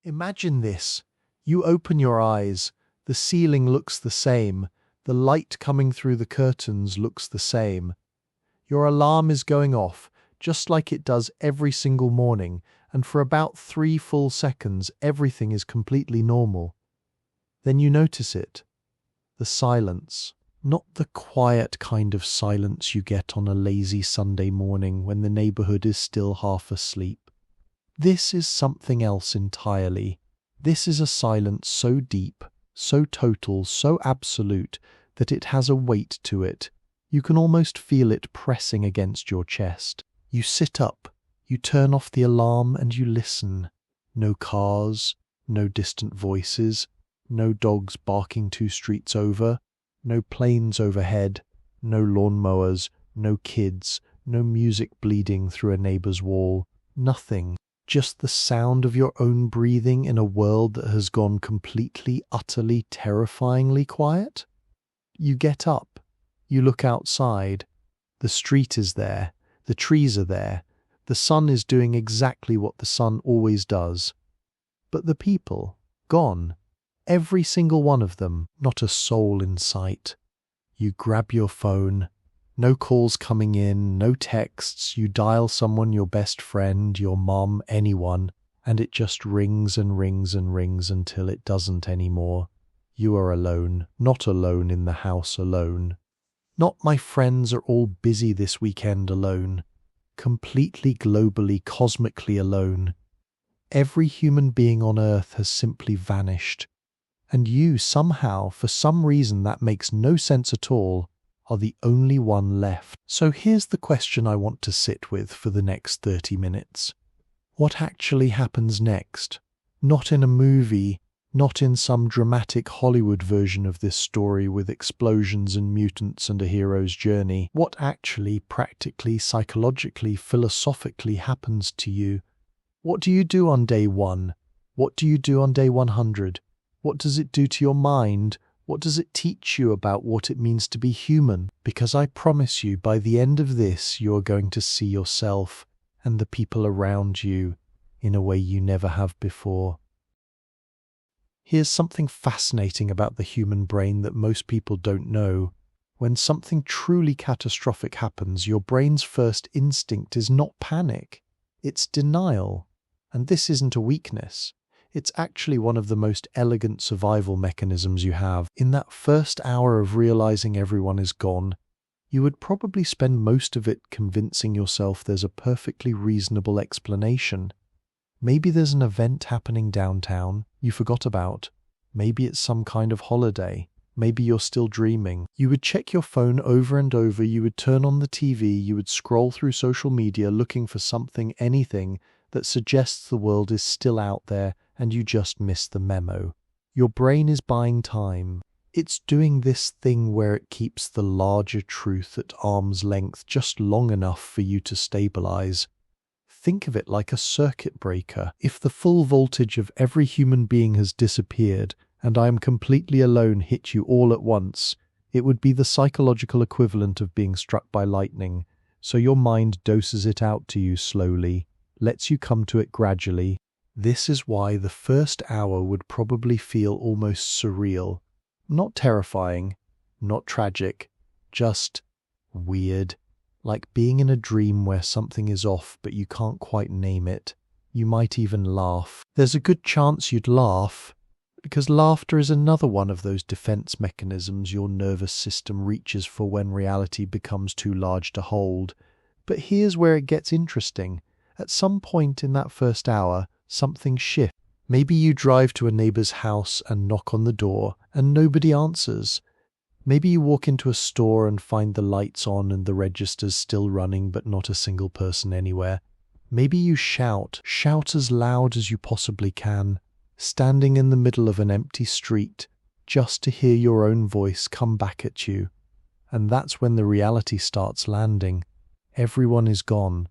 Imagine this. You open your eyes, the ceiling looks the same, the light coming through the curtains looks the same. Your alarm is going off, just like it does every single morning, and for about 3 full seconds everything is completely normal. Then you notice it. The silence. Not the quiet kind of silence you get on a lazy Sunday morning when the neighborhood is still half asleep. This is something else entirely. This is a silence so deep, so total, so absolute, that it has a weight to it. You can almost feel it pressing against your chest. You sit up, you turn off the alarm and you listen. No cars, no distant voices, no dogs barking 2 streets over, no planes overhead, no lawnmowers, no kids, no music bleeding through a neighbor's wall. Nothing. Just the sound of your own breathing in a world that has gone completely, utterly, terrifyingly quiet. You get up. You look outside. The street is there. The trees are there. The sun is doing exactly what the sun always does. But the people, gone. Every single one of them, not a soul in sight. You grab your phone. No calls coming in, no texts. You dial someone, your best friend, your mom, anyone, and it just rings and rings and rings until it doesn't anymore. You are alone, not alone in the house alone. Not my friends are all busy this weekend alone. Completely, globally, cosmically alone. Every human being on earth has simply vanished. And you somehow, for some reason that makes no sense at all, are the only one left. So here's the question I want to sit with for the next 30 minutes. What actually happens next? Not in a movie, not in some dramatic Hollywood version of this story with explosions and mutants and a hero's journey. What actually, practically, psychologically, philosophically happens to you? What do you do on day 1? What do you do on day 100? What does it do to your mind? What does it teach you about what it means to be human? Because I promise you, by the end of this, you are going to see yourself and the people around you in a way you never have before. Here's something fascinating about the human brain that most people don't know. When something truly catastrophic happens, your brain's first instinct is not panic. It's denial. And this isn't a weakness. It's actually one of the most elegant survival mechanisms you have. In that first hour of realizing everyone is gone, you would probably spend most of it convincing yourself there's a perfectly reasonable explanation. Maybe there's an event happening downtown you forgot about. Maybe it's some kind of holiday. Maybe you're still dreaming. You would check your phone over and over. You would turn on the TV. You would scroll through social media looking for something, anything, that suggests the world is still out there and you just missed the memo. Your brain is buying time. It's doing this thing where it keeps the larger truth at arm's length just long enough for you to stabilize. Think of it like a circuit breaker. If the full voltage of every human being has disappeared and I am completely alone hit you all at once, it would be the psychological equivalent of being struck by lightning. So your mind doses it out to you slowly, lets you come to it gradually. This is why the first hour would probably feel almost surreal. Not terrifying, not tragic, just weird. Like being in a dream where something is off but you can't quite name it. You might even laugh. There's a good chance you'd laugh, because laughter is another one of those defense mechanisms your nervous system reaches for when reality becomes too large to hold. But here's where it gets interesting. At some point in that first hour, something shifts. Maybe you drive to a neighbor's house and knock on the door, and nobody answers. Maybe you walk into a store and find the lights on and the registers still running, but not a single person anywhere. Maybe you shout as loud as you possibly can, standing in the middle of an empty street, just to hear your own voice come back at you. And that's when the reality starts landing. Everyone is gone.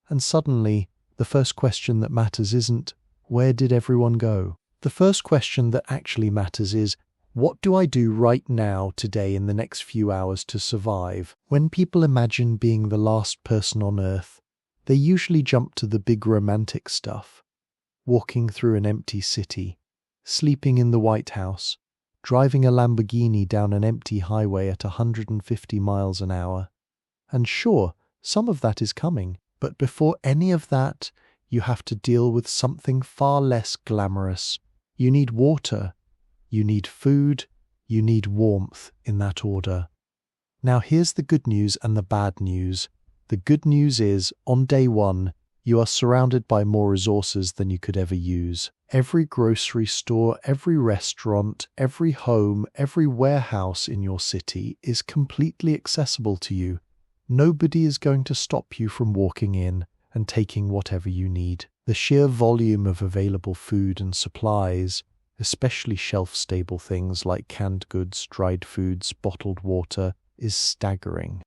And suddenly, the first question that matters isn't, where did everyone go? The first question that actually matters is, what do I do right now, today, in the next few hours to survive? When people imagine being the last person on Earth, they usually jump to the big romantic stuff. walking through an empty city, sleeping in the White House, driving a Lamborghini down an empty highway at 150 miles an hour. And sure, some of that is coming, but before any of that, you have to deal with something far less glamorous. You need water, you need food, you need warmth, in that order. Now here's the good news and the bad news. The good news is, on day one, you are surrounded by more resources than you could ever use. Every grocery store, every restaurant, every home, every warehouse in your city is completely accessible to you. Nobody is going to stop you from walking in and taking whatever you need. The sheer volume of available food and supplies, especially shelf-stable things like canned goods, dried foods, bottled water, is staggering.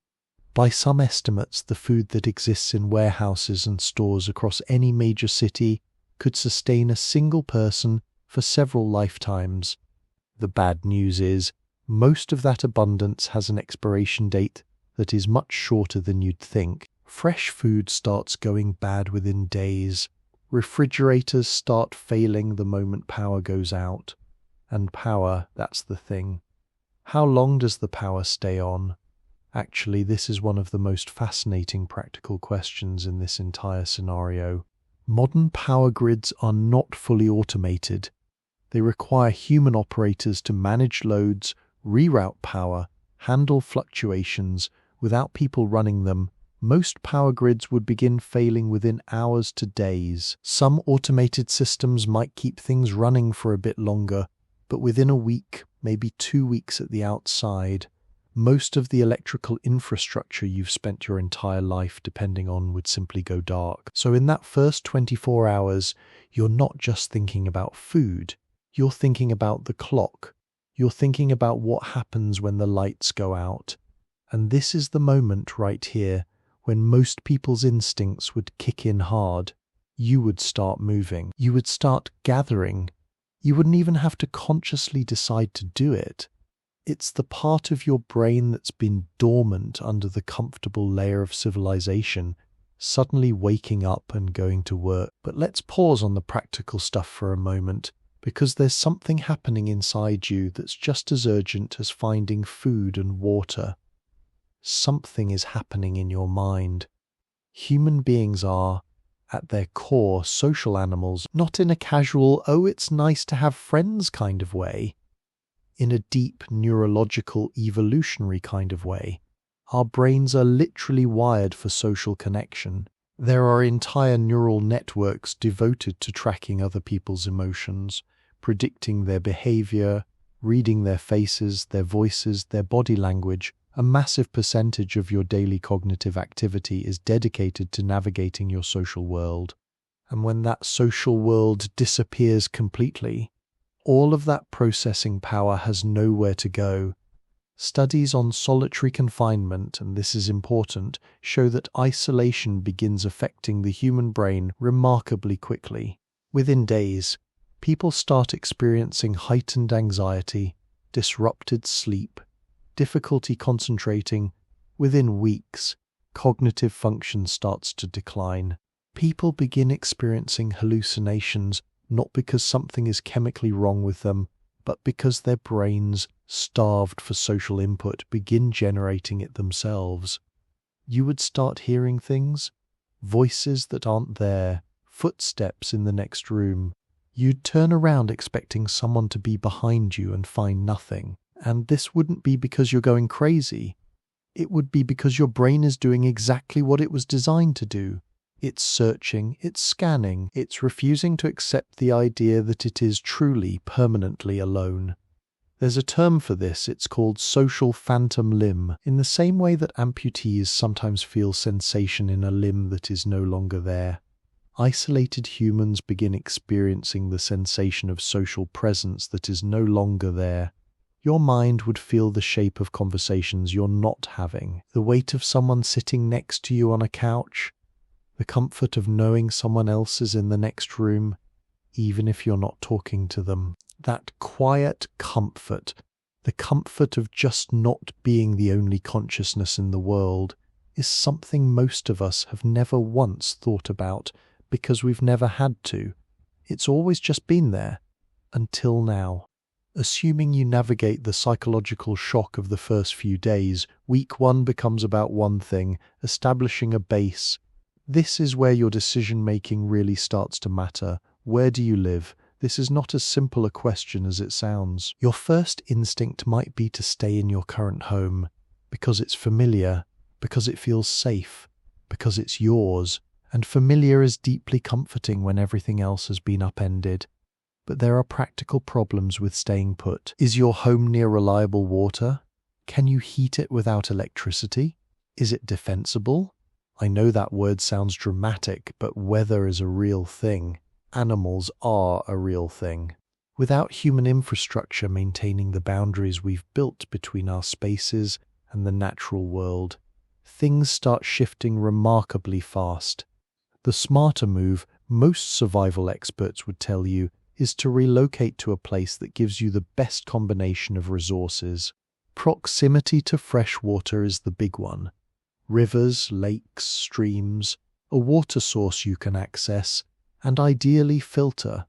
By some estimates, the food that exists in warehouses and stores across any major city could sustain a single person for several lifetimes. The bad news is, most of that abundance has an expiration date that is much shorter than you'd think. Fresh food starts going bad within days. Refrigerators start failing the moment power goes out. And power, that's the thing. How long does the power stay on? Actually, this is one of the most fascinating practical questions in this entire scenario. Modern power grids are not fully automated. They require human operators to manage loads, reroute power, handle fluctuations. Without people running them, most power grids would begin failing within hours to days. Some automated systems might keep things running for a bit longer, but within a week, maybe 2 weeks at the outside, most of the electrical infrastructure you've spent your entire life depending on would simply go dark. So in that first 24 hours, you're not just thinking about food, you're thinking about the clock, you're thinking about what happens when the lights go out. And this is the moment right here when most people's instincts would kick in hard. You would start moving, you would start gathering. You wouldn't even have to consciously decide to do it. It's the part of your brain that's been dormant under the comfortable layer of civilization, suddenly waking up and going to work. But let's pause on the practical stuff for a moment, because there's something happening inside you that's just as urgent as finding food and water. Something is happening in your mind. Human beings are, at their core, social animals, not in a casual, oh, it's nice to have friends kind of way. In a deep, neurological, evolutionary kind of way. Our brains are literally wired for social connection. There are entire neural networks devoted to tracking other people's emotions, predicting their behavior, reading their faces, their voices, their body language. A massive percentage of your daily cognitive activity is dedicated to navigating your social world. And when that social world disappears completely, all of that processing power has nowhere to go. Studies on solitary confinement, and this is important, show that isolation begins affecting the human brain remarkably quickly. Within days, people start experiencing heightened anxiety, disrupted sleep, difficulty concentrating. Within weeks, cognitive function starts to decline. People begin experiencing hallucinations, not because something is chemically wrong with them, but because their brains, starved for social input, begin generating it themselves. You would start hearing things, voices that aren't there, footsteps in the next room. You'd turn around expecting someone to be behind you and find nothing. And this wouldn't be because you're going crazy. It would be because your brain is doing exactly what it was designed to do. It's searching, it's scanning, it's refusing to accept the idea that it is truly, permanently alone. There's a term for this, it's called social phantom limb, in the same way that amputees sometimes feel sensation in a limb that is no longer there. Isolated humans begin experiencing the sensation of social presence that is no longer there. Your mind would feel the shape of conversations you're not having, the weight of someone sitting next to you on a couch, the comfort of knowing someone else is in the next room, even if you're not talking to them. That quiet comfort, the comfort of just not being the only consciousness in the world, is something most of us have never once thought about because we've never had to. It's always just been there. Until now. Assuming you navigate the psychological shock of the first few days, week one becomes about one thing, establishing a base. This is where your decision-making really starts to matter. Where do you live? This is not as simple a question as it sounds. Your first instinct might be to stay in your current home, because it's familiar, because it feels safe, because it's yours, and familiar is deeply comforting when everything else has been upended. But there are practical problems with staying put. Is your home near reliable water? Can you heat it without electricity? Is it defensible? I know that word sounds dramatic, but weather is a real thing. Animals are a real thing. Without human infrastructure maintaining the boundaries we've built between our spaces and the natural world, things start shifting remarkably fast. The smarter move, most survival experts would tell you, is to relocate to a place that gives you the best combination of resources. Proximity to fresh water is the big one. Rivers, lakes, streams, a water source you can access, and ideally filter.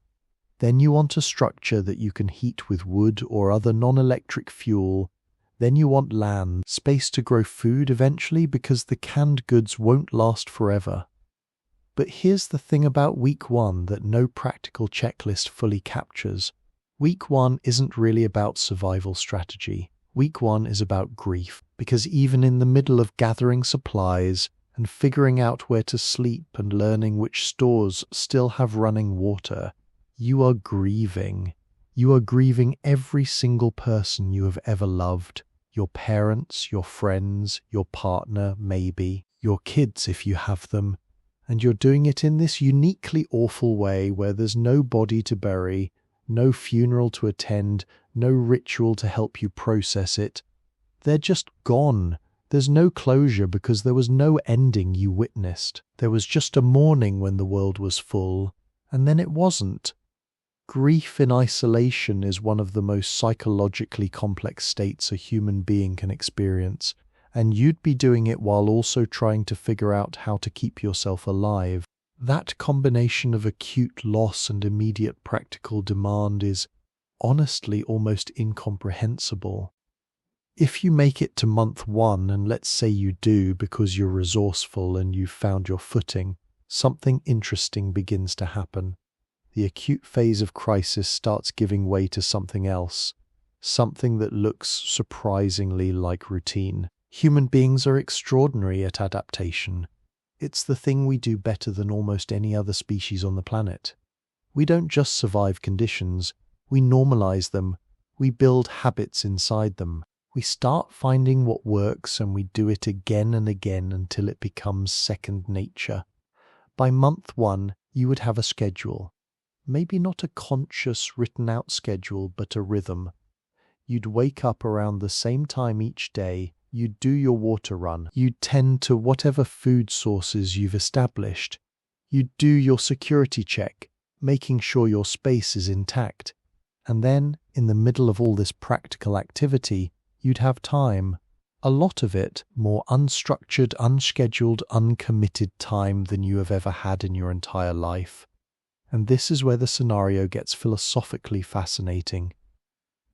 Then you want a structure that you can heat with wood or other non-electric fuel. Then you want land, space to grow food eventually because the canned goods won't last forever. But here's the thing about week one that no practical checklist fully captures. Week one isn't really about survival strategy. Week one is about grief, because even in the middle of gathering supplies and figuring out where to sleep and learning which stores still have running water, you are grieving. You are grieving every single person you have ever loved. Your parents, your friends, your partner, maybe, your kids if you have them. And you're doing it in this uniquely awful way where there's no body to bury, no funeral to attend, no ritual to help you process it. They're just gone. There's no closure because there was no ending you witnessed. There was just a mourning when the world was full, and then it wasn't. Grief in isolation is one of the most psychologically complex states a human being can experience. And you'd be doing it while also trying to figure out how to keep yourself alive. That combination of acute loss and immediate practical demand is, honestly, almost incomprehensible. If you make it to month one, and let's say you do because you're resourceful and you've found your footing, something interesting begins to happen. The acute phase of crisis starts giving way to something else, something that looks surprisingly like routine. Human beings are extraordinary at adaptation. It's the thing we do better than almost any other species on the planet. We don't just survive conditions, we normalize them, we build habits inside them. We start finding what works and we do it again and again until it becomes second nature. By month one, you would have a schedule. Maybe not a conscious, written-out schedule, but a rhythm. You'd wake up around the same time each day. You'd do your water run. You'd tend to whatever food sources you've established. You'd do your security check, making sure your space is intact. And then, in the middle of all this practical activity, you'd have time. A lot of it, more unstructured, unscheduled, uncommitted time than you have ever had in your entire life. And this is where the scenario gets philosophically fascinating.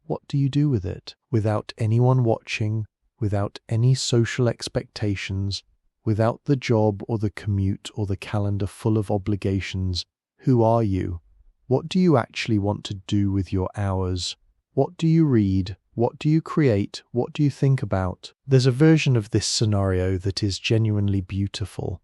What do you do with it? Without anyone watching, without any social expectations, without the job or the commute or the calendar full of obligations, who are you? What do you actually want to do with your hours? What do you read? What do you create? What do you think about? There's a version of this scenario that is genuinely beautiful,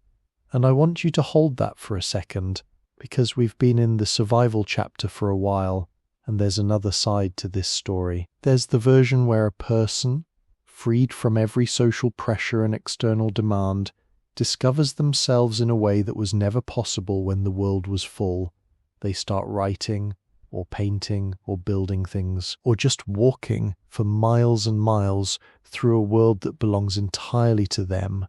and I want you to hold that for a second, because we've been in the survival chapter for a while, and there's another side to this story. There's the version where a person, freed from every social pressure and external demand, discovers themselves in a way that was never possible when the world was full. They start writing, or painting, or building things, or just walking for miles and miles through a world that belongs entirely to them.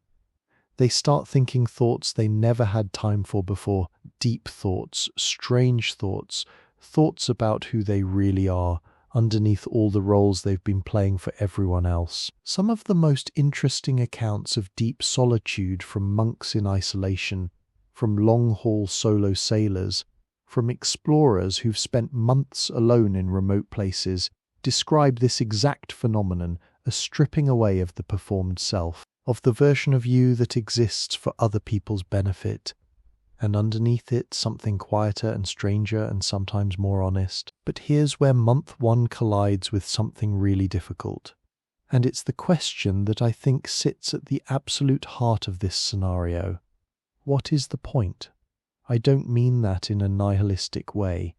They start thinking thoughts they never had time for before, deep thoughts, strange thoughts, thoughts about who they really are, underneath all the roles they've been playing for everyone else. Some of the most interesting accounts of deep solitude from monks in isolation, from long-haul solo sailors, from explorers who've spent months alone in remote places, describe this exact phenomenon, a stripping away of the performed self, of the version of you that exists for other people's benefit, and underneath it something quieter and stranger and sometimes more honest. But here's where month one collides with something really difficult. And it's the question that I think sits at the absolute heart of this scenario. What is the point? I don't mean that in a nihilistic way.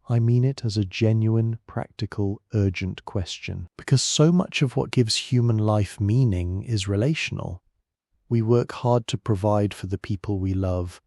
I mean it as a genuine, practical, urgent question. Because so much of what gives human life meaning is relational. We work hard to provide for the people we love.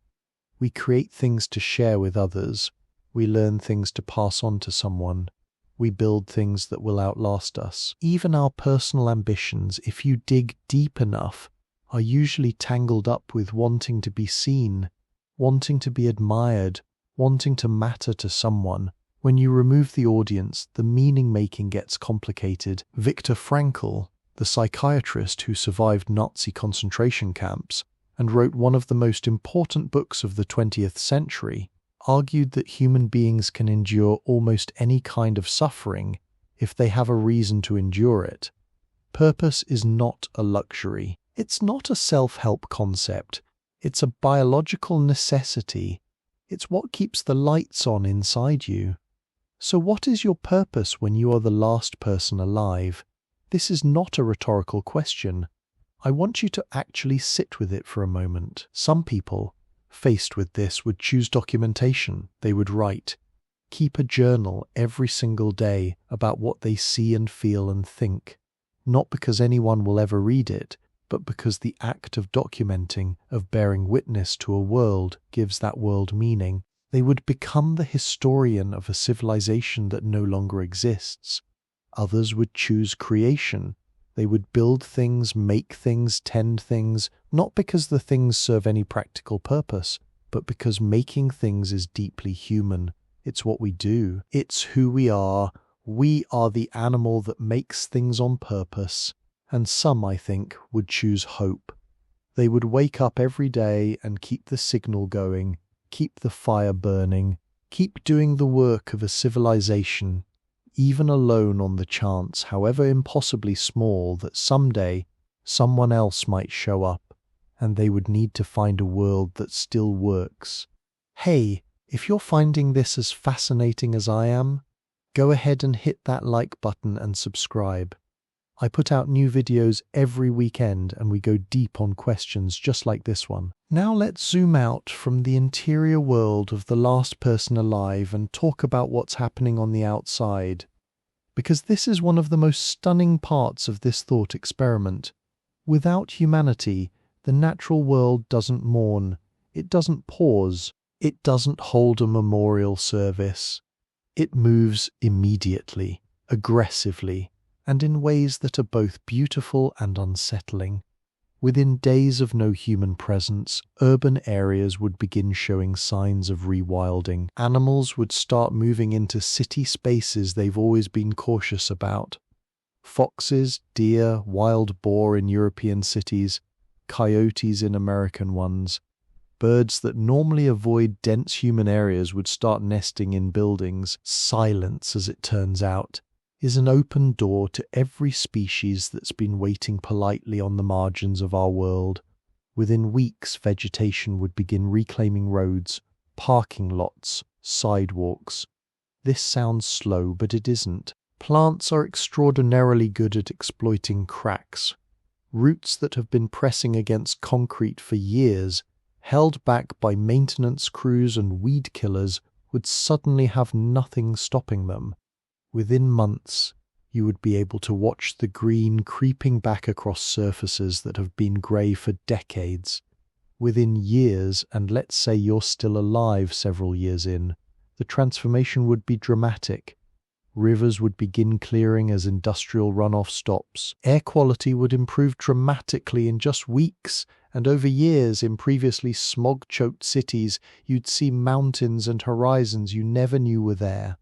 We create things to share with others. We learn things to pass on to someone. We build things that will outlast us. Even our personal ambitions, if you dig deep enough, are usually tangled up with wanting to be seen, wanting to be admired, wanting to matter to someone. When you remove the audience, the meaning-making gets complicated. Viktor Frankl, the psychiatrist who survived Nazi concentration camps and wrote one of the most important books of the 20th century, argued that human beings can endure almost any kind of suffering if they have a reason to endure it. Purpose is not a luxury. It's not a self-help concept. It's a biological necessity. It's what keeps the lights on inside you. So what is your purpose when you are the last person alive? This is not a rhetorical question. I want you to actually sit with it for a moment. Some people, faced with this, would choose documentation. They would write, keep a journal every single day about what they see and feel and think, not because anyone will ever read it, but because the act of documenting, of bearing witness to a world, gives that world meaning. They would become the historian of a civilization that no longer exists. Others would choose creation. They would build things, make things, tend things, not because the things serve any practical purpose, but because making things is deeply human. It's what we do. It's who we are. We are the animal that makes things on purpose. And some, I think, would choose hope. They would wake up every day and keep the signal going, keep the fire burning, keep doing the work of a civilization, even alone on the chance, however impossibly small, that someday someone else might show up, and they would need to find a world that still works. Hey, if you're finding this as fascinating as I am, go ahead and hit that like button and subscribe. I put out new videos every weekend and we go deep on questions just like this one. Now let's zoom out from the interior world of the last person alive and talk about what's happening on the outside. Because this is one of the most stunning parts of this thought experiment. Without humanity, the natural world doesn't mourn. It doesn't pause. It doesn't hold a memorial service. It moves immediately, aggressively, and in ways that are both beautiful and unsettling. Within days of no human presence, urban areas would begin showing signs of rewilding. Animals would start moving into city spaces they've always been cautious about. Foxes, deer, wild boar in European cities, coyotes in American ones. Birds that normally avoid dense human areas would start nesting in buildings. Silence, as it turns out, is an open door to every species that's been waiting politely on the margins of our world. Within weeks, vegetation would begin reclaiming roads, parking lots, sidewalks. This sounds slow, but it isn't. Plants are extraordinarily good at exploiting cracks. Roots that have been pressing against concrete for years, held back by maintenance crews and weed killers, would suddenly have nothing stopping them. Within months, you would be able to watch the green creeping back across surfaces that have been grey for decades. Within years, and let's say you're still alive several years in, the transformation would be dramatic. Rivers would begin clearing as industrial runoff stops. Air quality would improve dramatically in just weeks, and over years in previously smog-choked cities, you'd see mountains and horizons you never knew were there.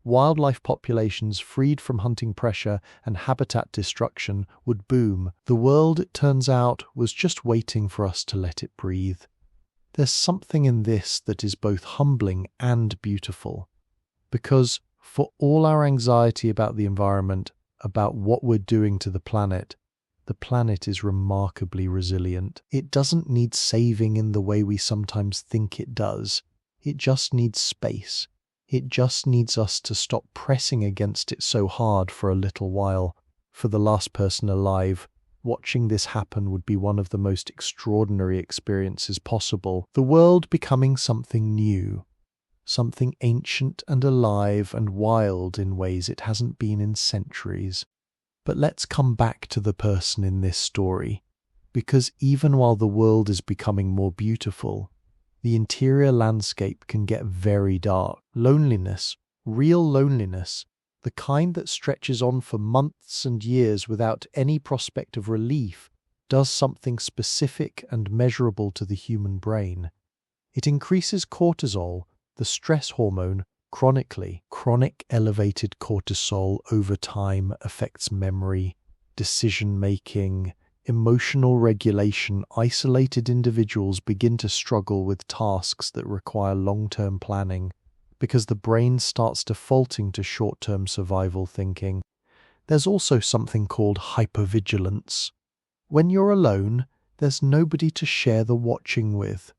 Wildlife populations freed from hunting pressure and habitat destruction would boom. The world, it turns out, was just waiting for us to let it breathe. There's something in this that is both humbling and beautiful, because for all our anxiety about the environment, about what we're doing to the planet is remarkably resilient. It doesn't need saving in the way we sometimes think it does. It just needs space. It just needs us to stop pressing against it so hard for a little while. For the last person alive, watching this happen would be one of the most extraordinary experiences possible. The world becoming something new, something ancient and alive and wild in ways it hasn't been in centuries. But let's come back to the person in this story, because even while the world is becoming more beautiful, the interior landscape can get very dark. Loneliness, real loneliness, the kind that stretches on for months and years without any prospect of relief, does something specific and measurable to the human brain. It increases cortisol, the stress hormone, chronically. Chronic elevated cortisol over time affects memory, decision-making, emotional regulation. Isolated individuals begin to struggle with tasks that require long-term planning because the brain starts defaulting to short-term survival thinking. There's also something called hypervigilance. When you're alone, there's nobody to share the watching with.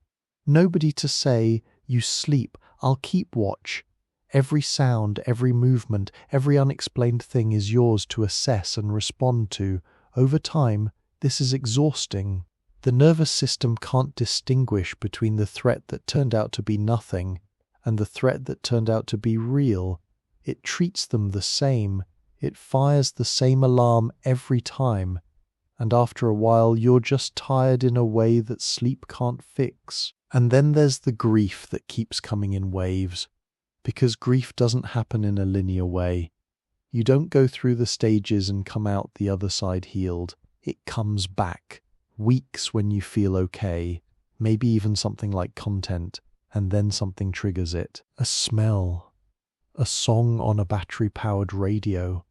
Nobody to say, "You sleep, I'll keep watch." Every sound, every movement, every unexplained thing is yours to assess and respond to. Over time, this is exhausting. The nervous system can't distinguish between the threat that turned out to be nothing and the threat that turned out to be real. It treats them the same. It fires the same alarm every time. And after a while, you're just tired in a way that sleep can't fix. And then there's the grief that keeps coming in waves. Because grief doesn't happen in a linear way. You don't go through the stages and come out the other side healed. It comes back. Weeks when you feel okay, maybe even something like content, and then something triggers it. A smell, a song on a battery-powered radio,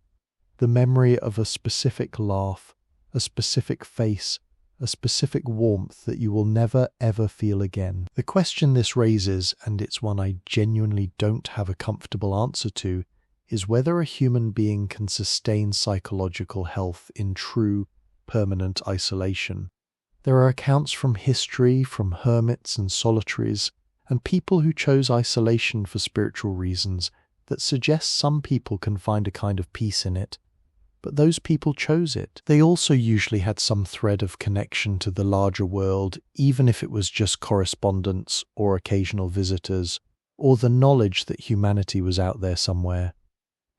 the memory of a specific laugh, a specific face, a specific warmth that you will never ever feel again. The question this raises, and it's one I genuinely don't have a comfortable answer to, is whether a human being can sustain psychological health in true, permanent isolation. There are accounts from history, from hermits and solitaries, and people who chose isolation for spiritual reasons that suggest some people can find a kind of peace in it. But those people chose it. They also usually had some thread of connection to the larger world, even if it was just correspondence or occasional visitors, or the knowledge that humanity was out there somewhere.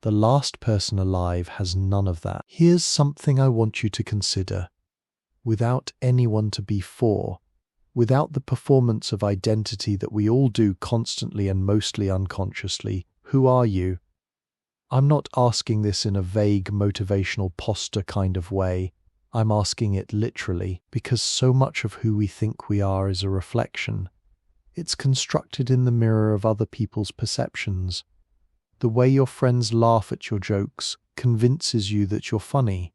The last person alive has none of that. Here's something I want you to consider. Without anyone to be for, without the performance of identity that we all do constantly and mostly unconsciously, who are you? I'm not asking this in a vague motivational posture kind of way. I'm asking it literally, because so much of who we think we are is a reflection. It's constructed in the mirror of other people's perceptions. The way your friends laugh at your jokes convinces you that you're funny.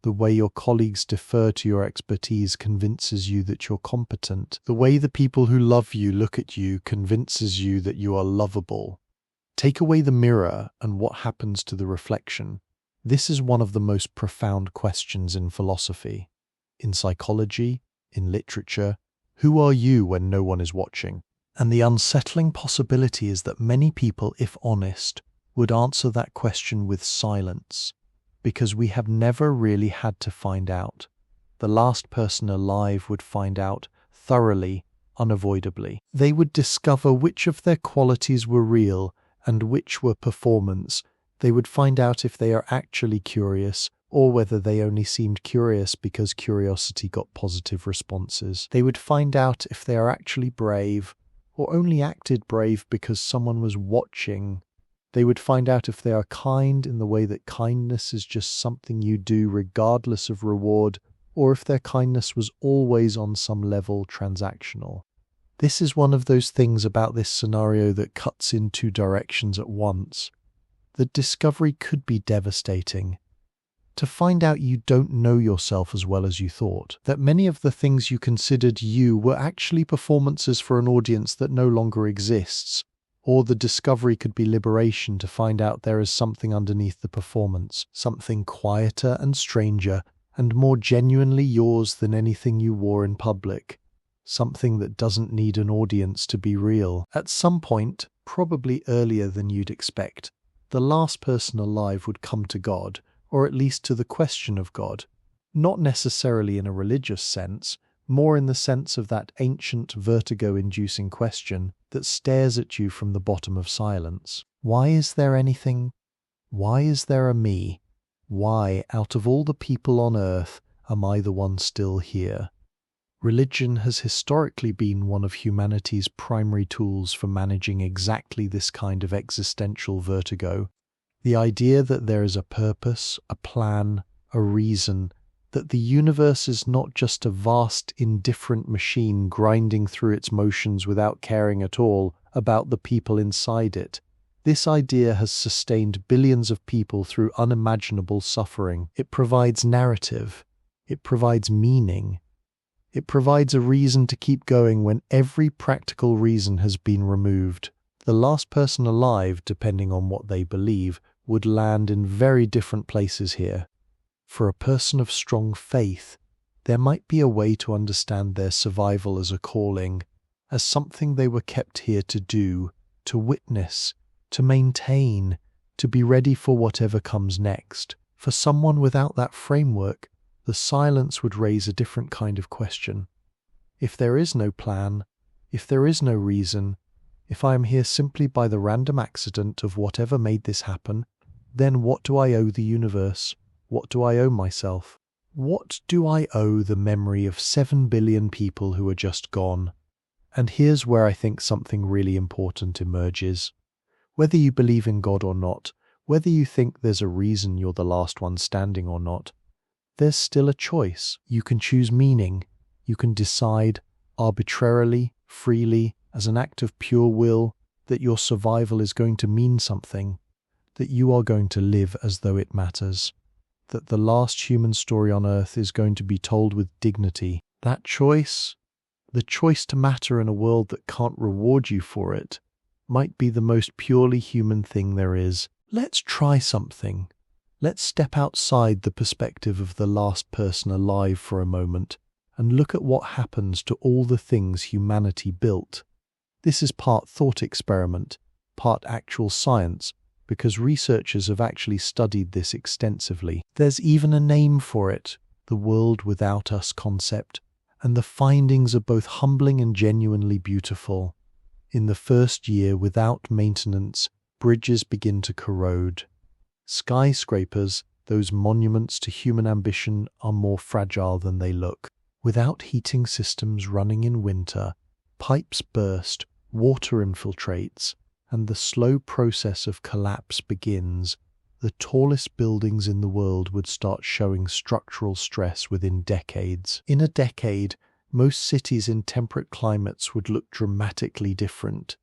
The way your colleagues defer to your expertise convinces you that you're competent. The way the people who love you look at you convinces you that you are lovable. Take away the mirror, and what happens to the reflection? This is one of the most profound questions in philosophy, in psychology, in literature. Who are you when no one is watching? And the unsettling possibility is that many people, if honest, would answer that question with silence, because we have never really had to find out. The last person alive would find out thoroughly, unavoidably. They would discover which of their qualities were real and which were performance. They would find out if they are actually curious, or whether they only seemed curious because curiosity got positive responses. They would find out if they are actually brave, or only acted brave because someone was watching. They would find out if they are kind in the way that kindness is just something you do regardless of reward, or if their kindness was always on some level transactional. This is one of those things about this scenario that cuts in two directions at once. The discovery could be devastating. to find out you don't know yourself as well as you thought, that many of the things you considered you were actually performances for an audience that no longer exists, or the discovery could be liberation to find out there is something underneath the performance, something quieter and stranger and more genuinely yours than anything you wore in public, something that doesn't need an audience to be real. At some point, probably earlier than you'd expect, the last person alive would come to God, or at least to the question of God, not necessarily in a religious sense, more in the sense of that ancient vertigo-inducing question that stares at you from the bottom of silence. Why is there anything? Why is there a me? Why, out of all the people on earth, am I the one still here? Religion has historically been one of humanity's primary tools for managing exactly this kind of existential vertigo. The idea that there is a purpose, a plan, a reason, that the universe is not just a vast, indifferent machine grinding through its motions without caring at all about the people inside it. This idea has sustained billions of people through unimaginable suffering. It provides narrative. It provides meaning. It provides a reason to keep going when every practical reason has been removed. The last person alive, depending on what they believe, would land in very different places here. For a person of strong faith, there might be a way to understand their survival as a calling, as something they were kept here to do, to witness, to maintain, to be ready for whatever comes next. For someone without that framework, the silence would raise a different kind of question. If there is no plan, if there is no reason, if I am here simply by the random accident of whatever made this happen, then what do I owe the universe? What do I owe myself? What do I owe the memory of 7 billion people who are just gone? And here's where I think something really important emerges. Whether you believe in God or not, whether you think there's a reason you're the last one standing or not, there's still a choice. You can choose meaning. You can decide, arbitrarily, freely, as an act of pure will, that your survival is going to mean something, that you are going to live as though it matters, that the last human story on earth is going to be told with dignity. That choice, the choice to matter in a world that can't reward you for it, might be the most purely human thing there is. Let's try something. Let's step outside the perspective of the last person alive for a moment and look at what happens to all the things humanity built. This is part thought experiment, part actual science, because researchers have actually studied this extensively. There's even a name for it, the world without us concept, and the findings are both humbling and genuinely beautiful. In the first year, without maintenance, bridges begin to corrode. Skyscrapers, those monuments to human ambition, are more fragile than they look. Without heating systems running in winter, pipes burst, water infiltrates, and the slow process of collapse begins. The tallest buildings in the world would start showing structural stress within decades. In a decade, most cities in temperate climates would look dramatically different.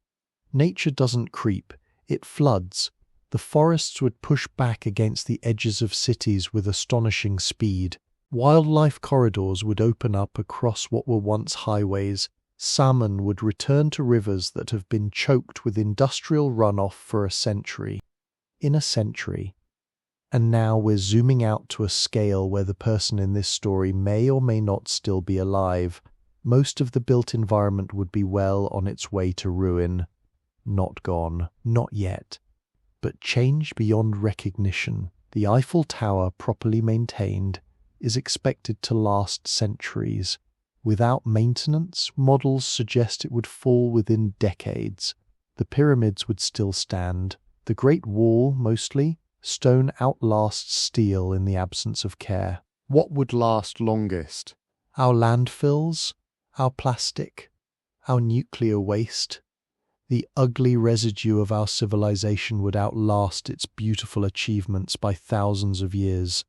Nature doesn't creep, it floods. The forests would push back against the edges of cities with astonishing speed. Wildlife corridors would open up across what were once highways. Salmon would return to rivers that have been choked with industrial runoff for a century. In a century. And now we're zooming out to a scale where the person in this story may or may not still be alive. Most of the built environment would be well on its way to ruin. Not gone. Not yet. But changed beyond recognition. The Eiffel Tower, properly maintained, is expected to last centuries. Without maintenance, models suggest it would fall within decades. The pyramids would still stand. The Great Wall, mostly, stone outlasts steel in the absence of care. What would last longest? Our landfills, our plastic, our nuclear waste. The ugly residue of our civilization would outlast its beautiful achievements by thousands of years.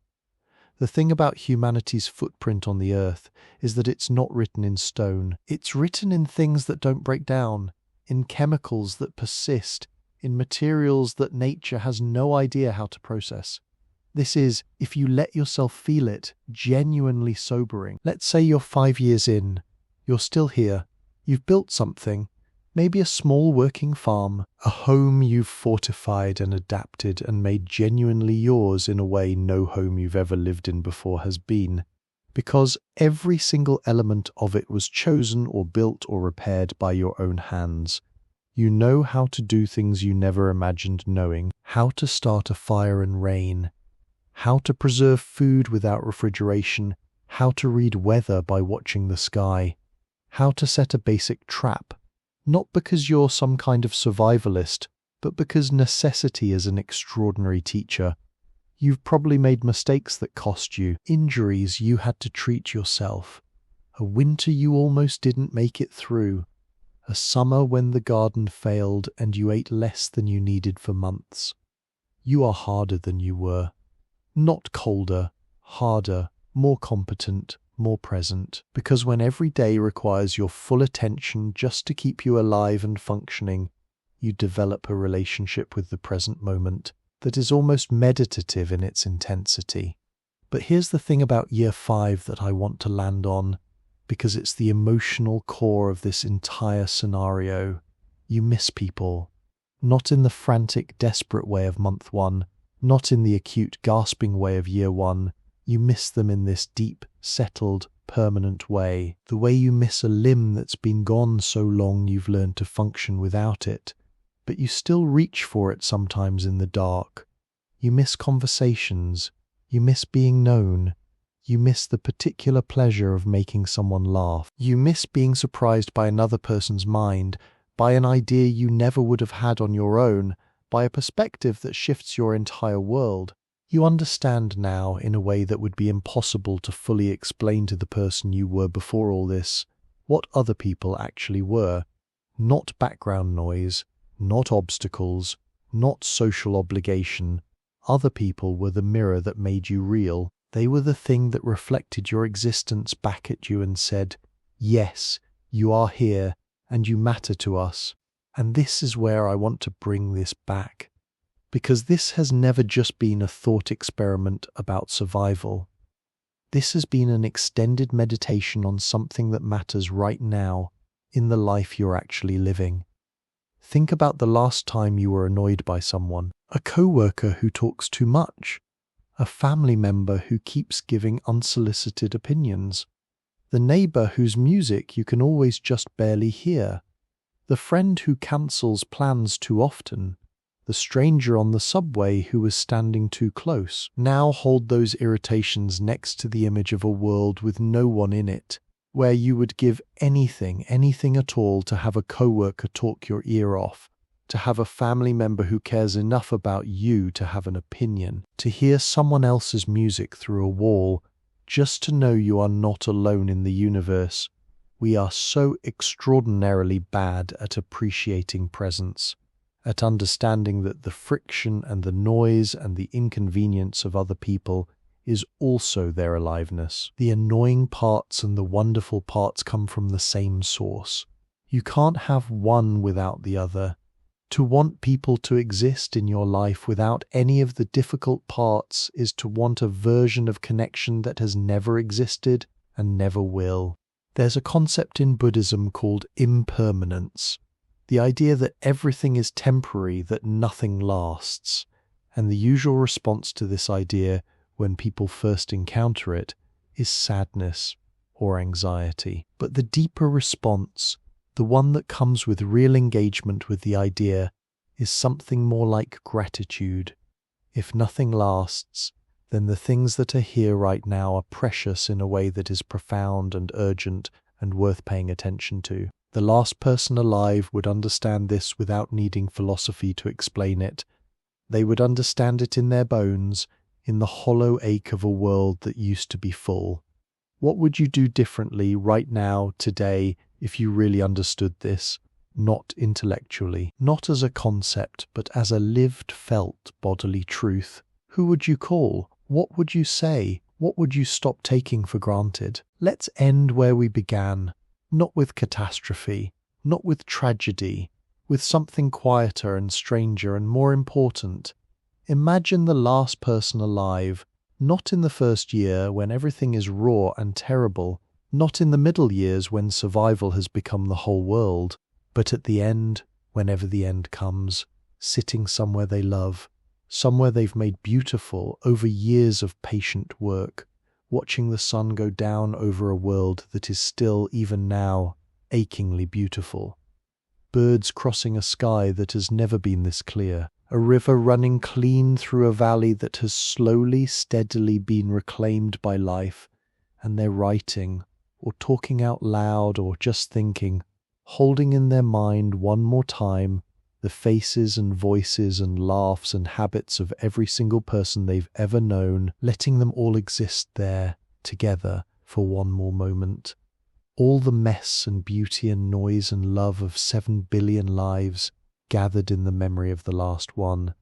The thing about humanity's footprint on the earth is that it's not written in stone. It's written in things that don't break down, in chemicals that persist, in materials that nature has no idea how to process. This is, if you let yourself feel it, genuinely sobering. Let's say you're 5 years in. You're still here. You've built something. Maybe a small working farm, a home you've fortified and adapted and made genuinely yours in a way no home you've ever lived in before has been. Because every single element of it was chosen or built or repaired by your own hands. You know how to do things you never imagined knowing, how to start a fire in rain, how to preserve food without refrigeration, how to read weather by watching the sky, how to set a basic trap, not because you're some kind of survivalist, but because necessity is an extraordinary teacher. You've probably made mistakes that cost you, injuries you had to treat yourself, a winter you almost didn't make it through, a summer when the garden failed and you ate less than you needed for months. You are harder than you were. Not colder, harder, more competent, more present. Because when every day requires your full attention just to keep you alive and functioning, you develop a relationship with the present moment that is almost meditative in its intensity. But here's the thing about year 5 that I want to land on, because it's the emotional core of this entire scenario. You miss people. Not in the frantic, desperate way of month 1, not in the acute, gasping way of year 1. You miss them in this deep, settled, permanent way. The way you miss a limb that's been gone so long you've learned to function without it, but you still reach for it sometimes in the dark. You miss conversations. You miss being known. You miss the particular pleasure of making someone laugh. You miss being surprised by another person's mind, by an idea you never would have had on your own, by a perspective that shifts your entire world. You understand now, in a way that would be impossible to fully explain to the person you were before all this, what other people actually were. Not background noise, not obstacles, not social obligation. Other people were the mirror that made you real. They were the thing that reflected your existence back at you and said, yes, you are here and you matter to us. And this is where I want to bring this back. Because this has never just been a thought experiment about survival. This has been an extended meditation on something that matters right now in the life you're actually living. Think about the last time you were annoyed by someone, a coworker who talks too much, a family member who keeps giving unsolicited opinions, the neighbor whose music you can always just barely hear, the friend who cancels plans too often, the stranger on the subway who was standing too close. Now hold those irritations next to the image of a world with no one in it, where you would give anything at all to have a coworker talk your ear off, to have a family member who cares enough about you to have an opinion, to hear someone else's music through a wall, just to know you are not alone in the universe. We are so extraordinarily bad at appreciating presence, at understanding that the friction and the noise and the inconvenience of other people is also their aliveness. The annoying parts and the wonderful parts come from the same source. You can't have one without the other. To want people to exist in your life without any of the difficult parts is to want a version of connection that has never existed and never will. There's a concept in Buddhism called impermanence. The idea that everything is temporary, that nothing lasts. And the usual response to this idea when people first encounter it is sadness or anxiety. But the deeper response, the one that comes with real engagement with the idea, is something more like gratitude. If nothing lasts, then the things that are here right now are precious in a way that is profound and urgent and worth paying attention to. The last person alive would understand this without needing philosophy to explain it. They would understand it in their bones, in the hollow ache of a world that used to be full. What would you do differently right now, today, if you really understood this? Not intellectually, not as a concept, but as a lived, felt bodily truth. Who would you call? What would you say? What would you stop taking for granted? Let's end where we began. Not with catastrophe, not with tragedy, with something quieter and stranger and more important. Imagine the last person alive, not in the first year when everything is raw and terrible, not in the middle years when survival has become the whole world, but at the end, whenever the end comes, sitting somewhere they love, somewhere they've made beautiful over years of patient work, watching the sun go down over a world that is still, even now, achingly beautiful. Birds crossing a sky that has never been this clear, a river running clean through a valley that has slowly, steadily been reclaimed by life, and they're writing, or talking out loud, or just thinking, holding in their mind one more time the faces and voices and laughs and habits of every single person they've ever known, letting them all exist there, together, for one more moment. All the mess and beauty and noise and love of 7 billion lives gathered in the memory of the last one.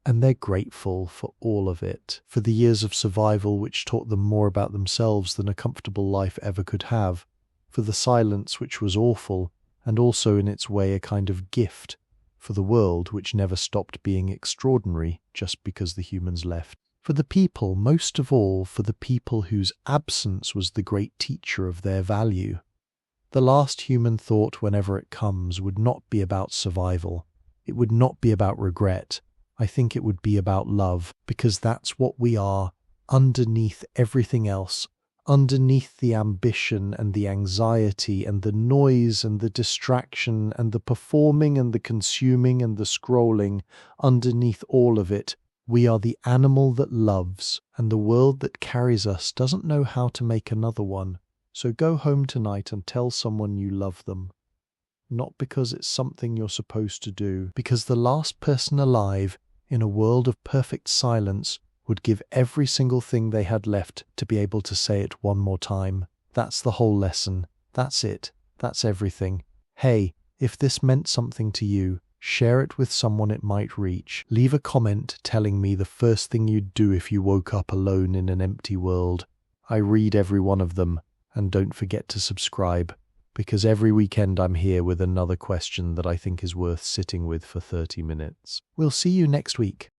And they're grateful for all of it, for the years of survival which taught them more about themselves than a comfortable life ever could have, for the silence which was awful, and also in its way a kind of gift, for the world which never stopped being extraordinary just because the humans left. For the people, most of all for the people whose absence was the great teacher of their value. The last human thought, whenever it comes, would not be about survival. It would not be about regret. I think it would be about love, because that's what we are, underneath everything else, underneath the ambition and the anxiety and the noise and the distraction and the performing and the consuming and the scrolling, underneath all of it, we are the animal that loves, and the world that carries us doesn't know how to make another one. So go home tonight and tell someone you love them. Not because it's something you're supposed to do, because the last person alive, in a world of perfect silence, would give every single thing they had left to be able to say it one more time. That's the whole lesson. That's it. That's everything. Hey, if this meant something to you, share it with someone it might reach. Leave a comment telling me the first thing you'd do if you woke up alone in an empty world. I read every one of them, and don't forget to subscribe, because every weekend I'm here with another question that I think is worth sitting with for 30 minutes. We'll see you next week.